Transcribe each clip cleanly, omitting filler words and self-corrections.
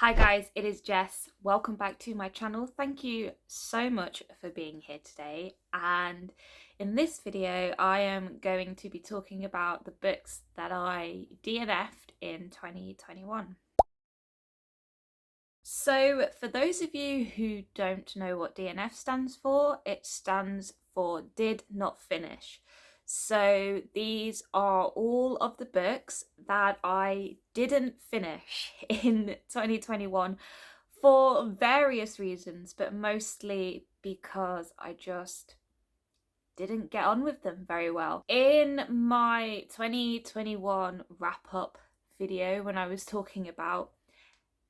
Hi guys, it is Jess. Welcome back to my channel. Thank you so much for being here today. And in this video, I am going to be talking about the books that I DNF'd in 2021. So for those of you who don't know what DNF stands for, it stands for Did Not Finish. So these are all of the books that I didn't finish in 2021 for various reasons, but mostly because I just didn't get on with them very well. In my 2021 wrap-up video, when I was talking about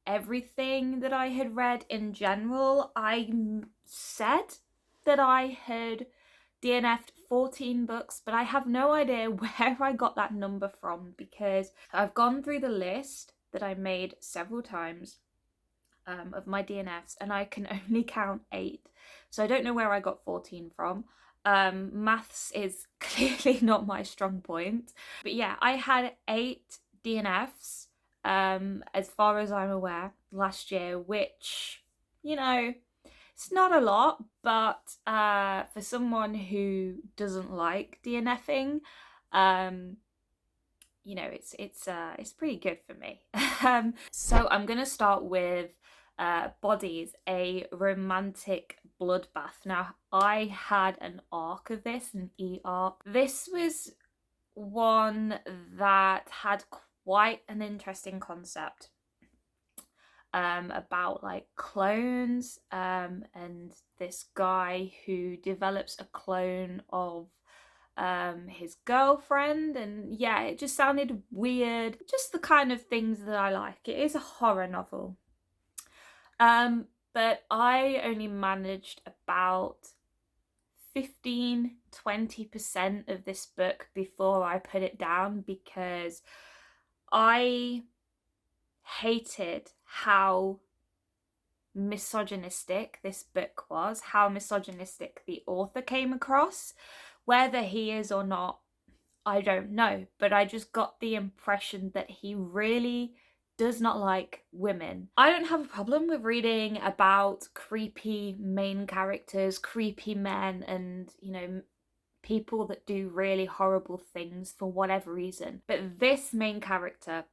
everything that I had read in general, I said that I had DNF'd 14 books, but I have no idea where I got that number from, because I've gone through the list that I made several times of my DNFs and I can only count 8. So I don't know where I got 14 from. Maths is clearly not my strong point. But yeah, I had 8 DNFs as far as I'm aware last year, which, you know, it's not a lot, but for someone who doesn't like DNFing, you know, it's pretty good for me. So I'm gonna start with Bodies, a romantic bloodbath. Now, I had an arc of this, an e-arc. This was one that had quite an interesting concept about like clones, and this guy who develops a clone of his girlfriend, and yeah, it just sounded weird, just the kind of things that I like. It is a horror novel, but I only managed about 15-20% of this book before I put it down, because I hated how misogynistic this book was, how misogynistic the author came across. Whether he is or not, I don't know, but I just got the impression that he really does not like women. I don't have a problem with reading about creepy main characters, creepy men, and, you know, people that do really horrible things for whatever reason. But this main character,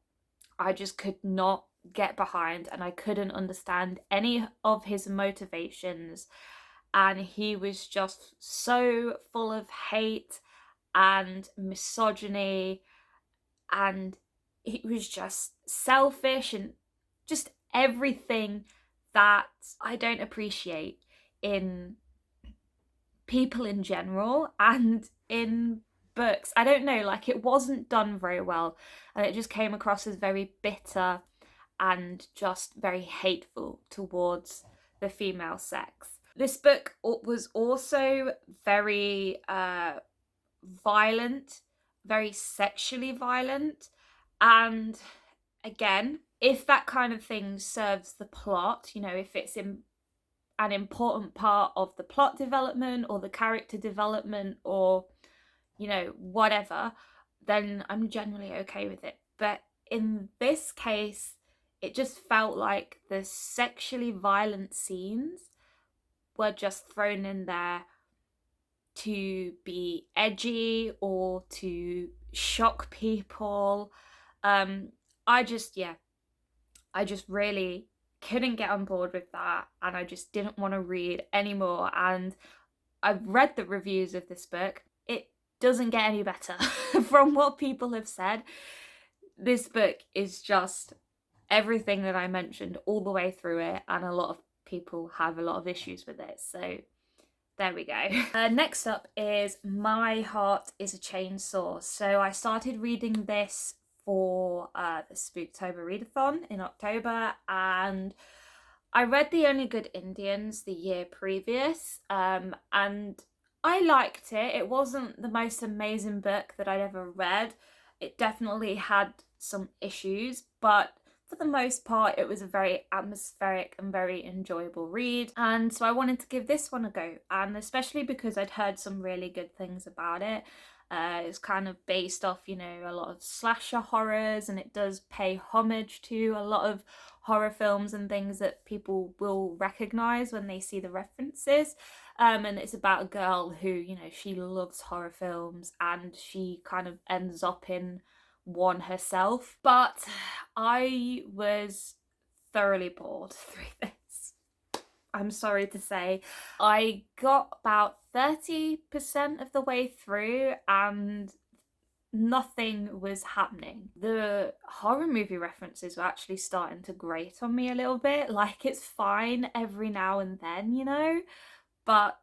I just could not get behind, and I couldn't understand any of his motivations. And he was just so full of hate and misogyny, and he was just selfish and just everything that I don't appreciate in people in general and in books. I don't know, like, it wasn't done very well, and it just came across as very bitter and just very hateful towards the female sex. This book was also very violent, very sexually violent, and again, if that kind of thing serves the plot, you know, if it's an important part of the plot development or the character development, or, you know, whatever, then I'm generally okay with it. But in this case, it just felt like the sexually violent scenes were just thrown in there to be edgy or to shock people. I just really couldn't get on board with that, and I just didn't want to read anymore. And I've read the reviews of this book. It doesn't get any better from what people have said. This book is just everything that I mentioned all the way through it, and a lot of people have a lot of issues with it. So there we go. Next up is My Heart is a Chainsaw. So I started reading this for the Spooktober readathon in October, and I read The Only Good Indians the year previous, and I liked it. It wasn't the most amazing book that I'd ever read. It definitely had some issues, but for the most part, it was a very atmospheric and very enjoyable read. And so I wanted to give this one a go, and especially because I'd heard some really good things about it. It's kind of based off, you know, a lot of slasher horrors, and it does pay homage to a lot of horror films and things that people will recognize when they see the references. And it's about a girl who, you know, she loves horror films and she kind of ends up in one herself. But I was thoroughly bored through this. I'm sorry to say. I got about 30% of the way through and nothing was happening. The horror movie references were actually starting to grate on me a little bit. Like, it's fine every now and then, you know, but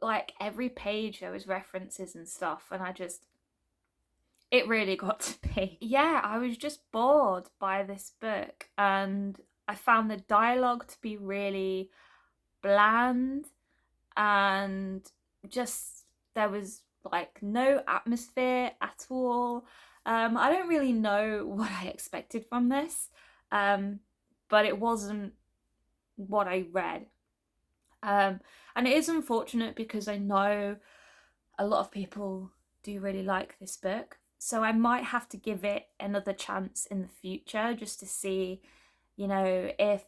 like every page there was references and stuff, and it really got to me. Yeah, I was just bored by this book, and I found the dialogue to be really bland, and just there was like no atmosphere at all. I don't really know what I expected from this, but it wasn't what I read. And it is unfortunate because I know a lot of people do really like this book. So I might have to give it another chance in the future just to see, you know, if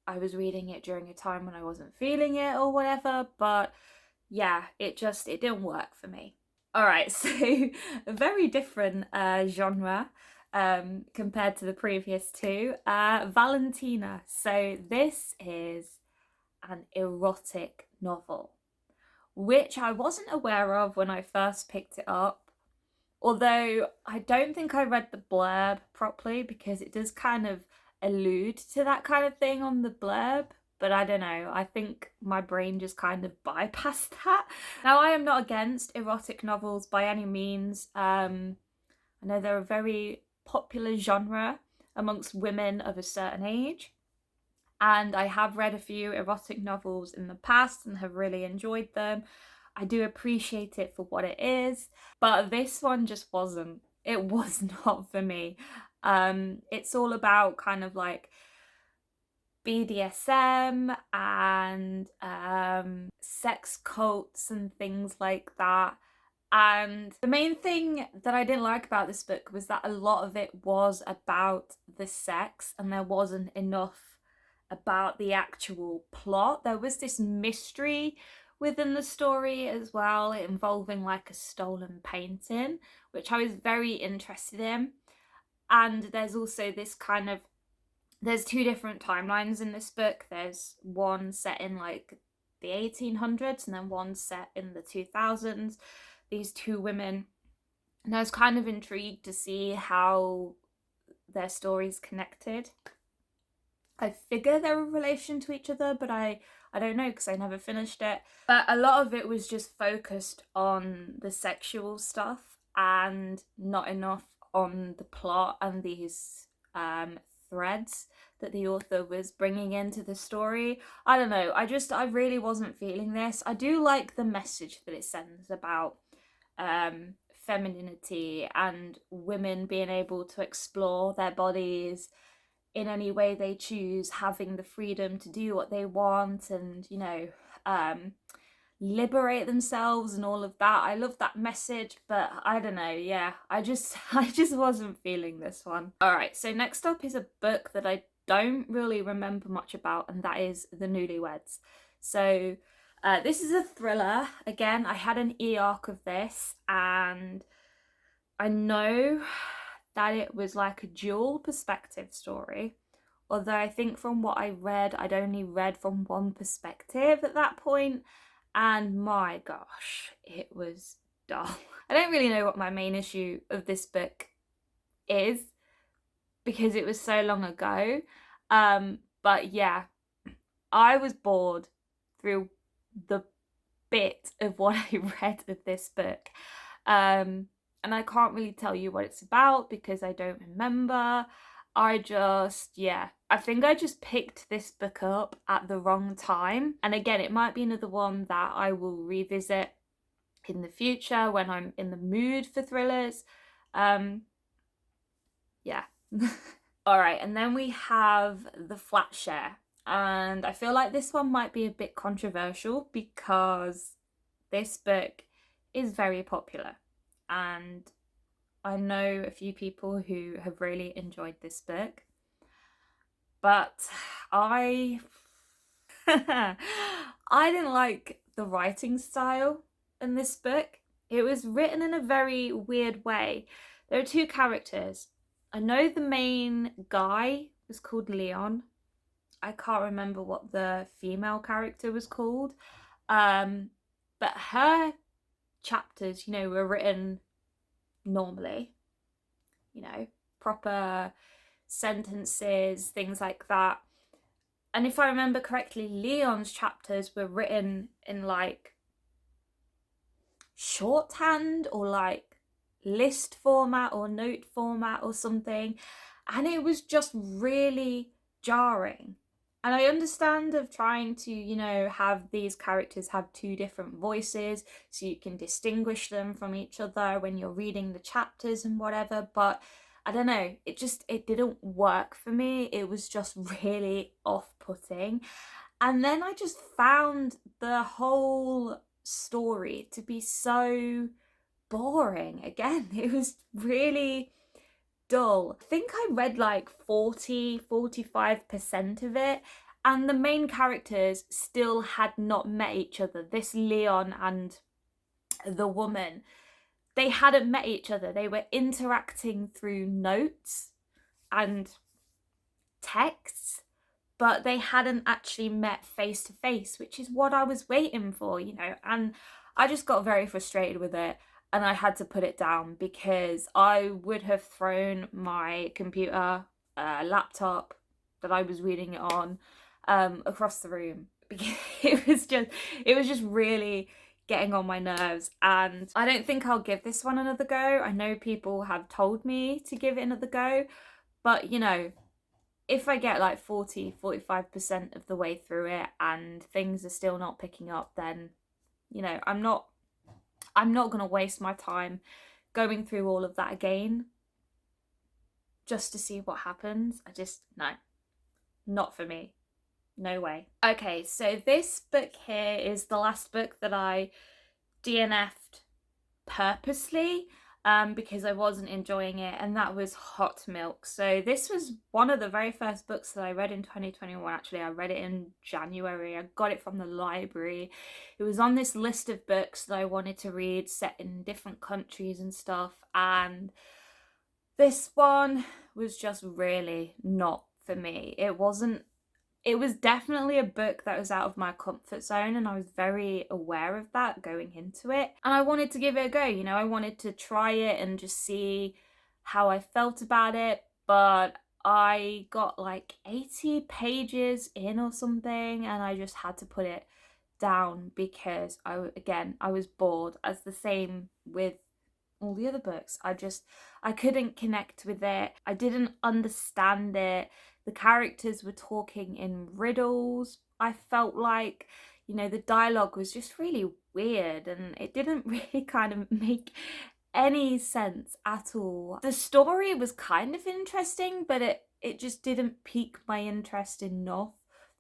I was reading it during a time when I wasn't feeling it or whatever. But yeah, it didn't work for me. All right, so a very different genre compared to the previous two. Valentina. So this is an erotic novel, which I wasn't aware of when I first picked it up. Although I don't think I read the blurb properly because it does kind of allude to that kind of thing on the blurb. But I don't know, I think my brain just kind of bypassed that. Now, I am not against erotic novels by any means. I know they're a very popular genre amongst women of a certain age. And I have read a few erotic novels in the past and have really enjoyed them. I do appreciate it for what it is, but this one just wasn't. It was not for me. It's all about kind of like BDSM and sex cults and things like that. And the main thing that I didn't like about this book was that a lot of it was about the sex and there wasn't enough about the actual plot. There was this mystery within the story as well, involving like a stolen painting, which I was very interested in. And there's also this kind of, there's two different timelines in this book. There's one set in like the 1800s and then one set in the 2000s. These two women, and I was kind of intrigued to see how their stories connected. I figure they're a relation to each other, but I don't know because I never finished it. But a lot of it was just focused on the sexual stuff and not enough on the plot and these threads that the author was bringing into the story. I don't know, I really wasn't feeling this. I do like the message that it sends about femininity and women being able to explore their bodies in any way they choose, having the freedom to do what they want and, you know, liberate themselves and all of that. I love that message, but I don't know, yeah, I just wasn't feeling this one. All right, so next up is a book that I don't really remember much about, and that is The Newlyweds. So this is a thriller. Again, I had an e-arc of this, and I know that it was like a dual perspective story, although I think from what I read, I'd only read from one perspective at that point, and my gosh, it was dull. I don't really know what my main issue of this book is because it was so long ago, but yeah, I was bored through the bit of what I read of this book. And I can't really tell you what it's about because I don't remember. I think I just picked this book up at the wrong time. And again, it might be another one that I will revisit in the future when I'm in the mood for thrillers. Yeah. All right, and then we have The Flat Share. And I feel like this one might be a bit controversial because this book is very popular. And I know a few people who have really enjoyed this book. but I I didn't like the writing style in this book. It was written in a very weird way. There are two characters. I know the main guy was called Leon. I can't remember what the female character was called. But her chapters, were written normally, proper sentences, things like that. And if I remember correctly, Leon's chapters were written in like shorthand or like list format or note format or something. And it was just really jarring. And I understand of trying to, have these characters have two different voices so you can distinguish them from each other when you're reading the chapters and whatever, but I don't know, it didn't work for me. It was just really off-putting. And then I just found the whole story to be so boring. Again, it was really dull. I think I read like 45% of it, and the main characters still had not met each other. This Leon and the woman, they hadn't met each other. They were interacting through notes and texts, but they hadn't actually met face to face, which is what I was waiting for, and I just got very frustrated with it. And I had to put it down because I would have thrown my computer, laptop that I was reading it on, across the room, because it was just really getting on my nerves. And I don't think I'll give this one another go. I know people have told me to give it another go, but if I get like 45% of the way through it and things are still not picking up, then I'm not going to waste my time going through all of that again just to see what happens. No, not for me. No way. Okay, so this book here is the last book that I DNF'd purposely because I wasn't enjoying it, and that was Hot Milk. So this was one of the very first books that I read in 2021. Actually, I read it in January. I got it from the library. It was on this list of books that I wanted to read set in different countries and stuff, and this one was just really not for me. It was definitely a book that was out of my comfort zone, and I was very aware of that going into it. And I wanted to give it a go, I wanted to try it and just see how I felt about it. But I got like 80 pages in or something, and I just had to put it down because I was bored, as the same with all the other books. I couldn't connect with it. I didn't understand it. The characters were talking in riddles. I felt like, the dialogue was just really weird, and it didn't really kind of make any sense at all. The story was kind of interesting, but it just didn't pique my interest enough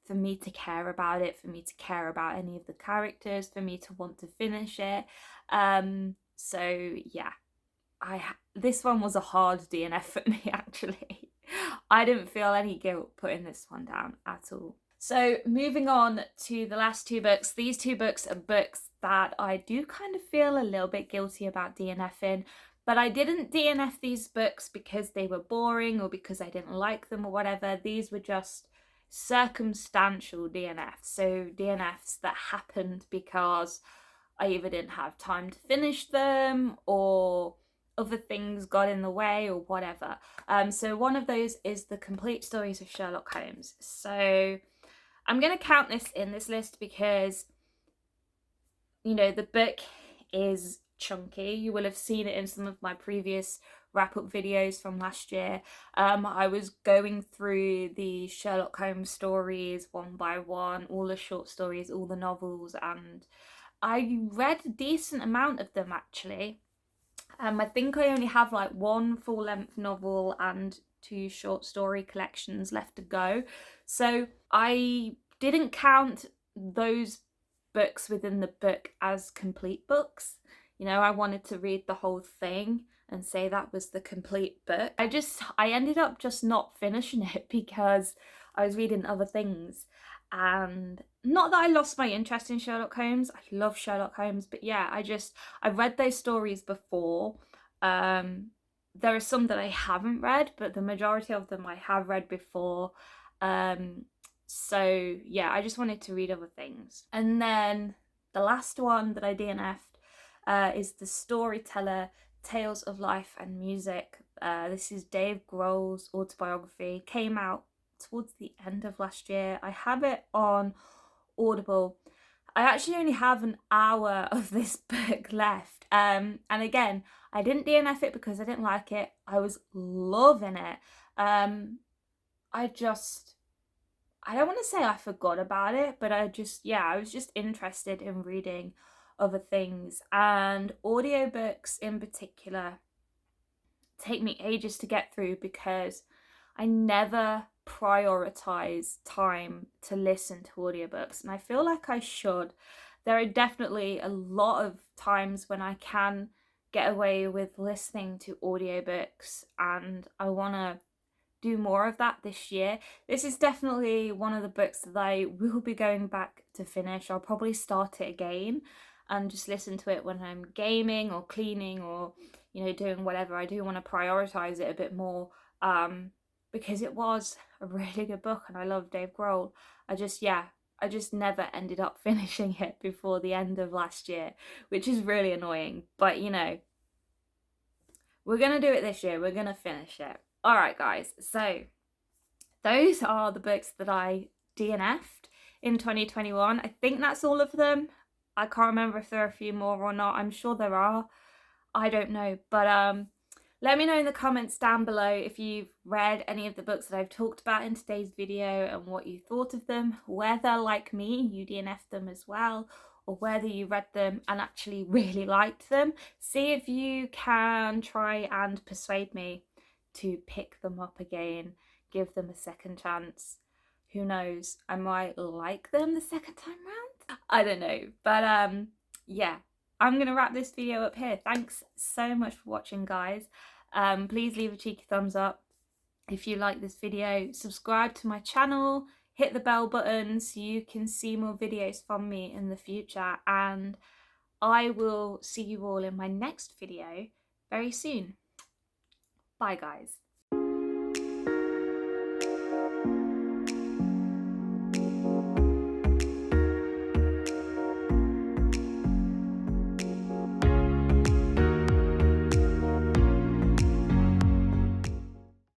for me to care about it, for me to care about any of the characters, for me to want to finish it. So yeah, this one was a hard DNF for me, actually. I didn't feel any guilt putting this one down at all. So moving on to the last two books. These two books are books that I do kind of feel a little bit guilty about DNFing, but I didn't DNF these books because they were boring or because I didn't like them or whatever. These were just circumstantial DNFs. So DNFs that happened because I either didn't have time to finish them or other things got in the way or whatever. So one of those is the complete stories of Sherlock Holmes. So I'm going to count this in this list because, the book is chunky. You will have seen it in some of my previous wrap-up videos from last year. I was going through the Sherlock Holmes stories one by one, all the short stories, all the novels, and I read a decent amount of them, actually. I think I only have like one full-length novel and 2 short story collections left to go. So I didn't count those books within the book as complete books. I wanted to read the whole thing and say that was the complete book. I ended up just not finishing it because I was reading other things, and not that I lost my interest in Sherlock Holmes. I love Sherlock Holmes, but yeah, I've read those stories before. There are some that I haven't read, but the majority of them I have read before. So yeah, I just wanted to read other things. And then the last one that I DNF'd is The Storyteller, Tales of Life and Music. This is Dave Grohl's autobiography. Came out towards the end of last year. I have it on Audible. I actually only have an hour of this book left. And again, I didn't DNF it because I didn't like it. I was loving it. I don't want to say I forgot about it, but I was just interested in reading other things, and audiobooks in particular take me ages to get through because I never prioritize time to listen to audiobooks, and I feel like I should. There are definitely a lot of times when I can get away with listening to audiobooks, and I want to do more of that this year. This is definitely one of the books that I will be going back to finish. I'll probably start it again and just listen to it when I'm gaming or cleaning or, you know, doing whatever. I do want to prioritize it a bit more, because it was a really good book and I love Dave Grohl. I just never ended up finishing it before the end of last year, which is really annoying. But, you know, we're going to do it this year. We're going to finish it. All right, guys. So those are the books that I DNF'd in 2021. I think that's all of them. I can't remember if there are a few more or not. I'm sure there are. I don't know. But let me know in the comments down below if you've read any of the books that I've talked about in today's video and what you thought of them, whether, like me, you DNF'd them as well, or whether you read them and actually really liked them. See if you can try and persuade me to pick them up again, give them a second chance. Who knows, I might like them the second time round. I don't know, but yeah, I'm gonna wrap this video up here. Thanks so much for watching, guys. Please leave a cheeky thumbs up if you like this video. Subscribe to my channel, hit the bell button so you can see more videos from me in the future, and I will see you all in my next video very soon. Bye, guys.